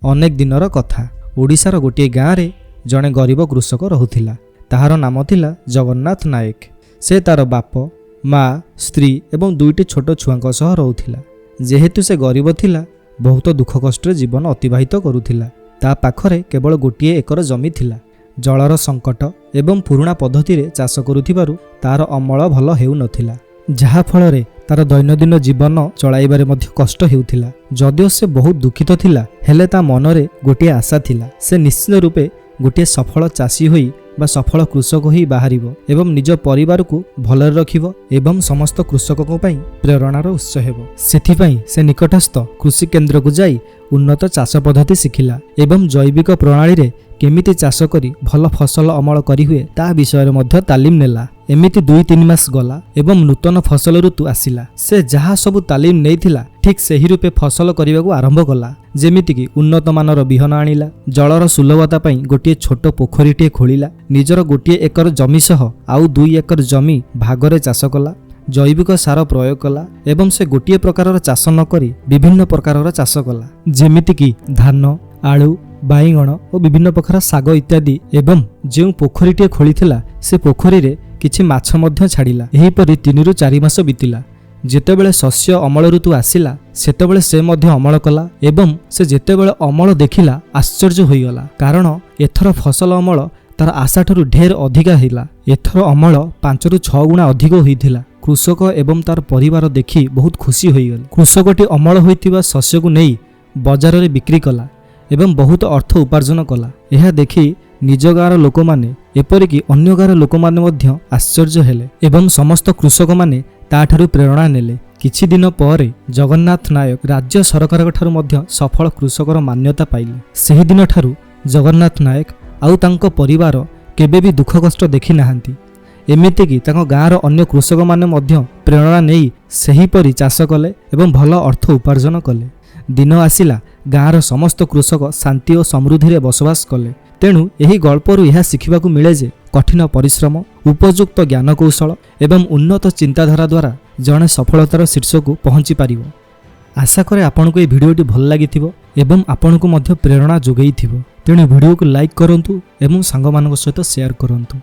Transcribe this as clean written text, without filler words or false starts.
अनेक दिनर कथा। ओडिशार गोटे गाँव में जड़े गरीब कृषक रहुथिला। ताहार नाम थिला जगन्नाथ नायक। से तार बाप माँ स्त्री एवं दुईटी छोट छुआंक सह रहुथिला। जेहेतु से गरीब थिला बहुत दुख कष्ट जीवन अतिबाहित करुथिला। ता पाखरे केवल गोटिए एकर जमी थिला। जलर संकट एवं पुराणा पद्धति रे चाष करुथिबारु तार अमल भल हेउ नथिला, जहा फଳରେ तार दैनन्दिन जीवन चलाइबारे मध्य कष्ट हेउथिला। जदिओ से बहुत दुखित थिला हेले ता मनरे गोटिए आशा थिला। से निश्चित रूपे गोटिए सफल चाषी होई बा सफल कृषक होई बाहरिबो एवं निज परिवार को भलरे रखिबो एवं समस्त कृषकक पई प्रेरणार उत्स हेबो। सेथिपई से निकटस्थ कृषि केन्द्र को जाई उन्नत चाष पद्धति शिखिला एवं जैविक प्रणाली रे केमिति चाष करी भल फसल अमल करी हुए ता विषय मध्य तालीम नेला। एमिति 2-3 मास गला एवं नूतन फसल ऋतु आसिला। से जहा सबु तालीम नेइथिला ठीक सही रूपे फसल करने को आरंभ कला। जेमिति कि उन्नत मानर बिहन आनिला, जलर सुलभता पई गोटिए छोट पोखरीटे खोलिला, निजर गोटिए एकर जमी सह आउ 2 एकर जमी भागरे चाष कला, जैविक सार प्रयोग कला एवं से गोटिए प्रकारर चाष न करी विभिन्न प्रकारर चाष कला। जेमिति कि धान, आलू, बाईगण और विभिन्न प्रकार साग इत्यादि। एवं जो पोखरीटे खोलिथिला से पोखरी रे किछि माछ मध्य छाड़िला। एहीपरि 3 ରୁ 4 मास बीतिला। जेतेबेले शस्य अमल ऋतु आसिला सेतेबेले से मध्य अमल कला एवं से जेतेबेले अमल देखिला आश्चर्य होइगला, कारण एथर फसल अमल तार आशा ठारू ढेर अधिका हिला। एथर अमल 5 ରୁ 6 गुणा अधिक होइथिला। कृषक एवं तार परिवार देखि बहुत खुशी होइगले। कृषकटी अमल होइतिबा शस्य को नहीं बाजार रे बिक्री कला एवं बहुत अर्थ उपार्जन कला। यह देखि निज गाँव लोक माने एपरिक अन्य गाँव लोक माने मध्य आश्चर्य हेले एवं समस्त कृषक माने ताठारु प्रेरणा नेले। किछि दिन पर जगन्नाथ नायक राज्य सरकार ठारु मध्य सफल कृषकर मान्यता पाइले। सेहि दिन ठारु जगन्नाथ नायक आउ तांको परिवार केबे भी दुख कष्ट देखि नाहांती। एमिति कि तांको गाँवर अन्य कृषक माने मध्य प्रेरणा नेई सेहि परि चाष कले एवं भल अर्थ उपार्जन कले। दिन आसिला, गाँवर समस्त कृषक शांति और समृद्धि रे बसवास कले। तेणु यही गल्परू यह शिखिबाकू मिले जे कठिन परिश्रम, उपयुक्त ज्ञान कौशल एवं उन्नत चिंताधारा द्वारा जड़े सफलतार शीर्ष को पहुँची पारिबो। आशा करे आपनको ये भिडियोटी भल लागिथिबो एवं आपनको मध्य प्रेरणा जोगेइथिबो। तेणु भिडियो को लाइक करंतु एवं सांग मानक सहित शेयर करंतु।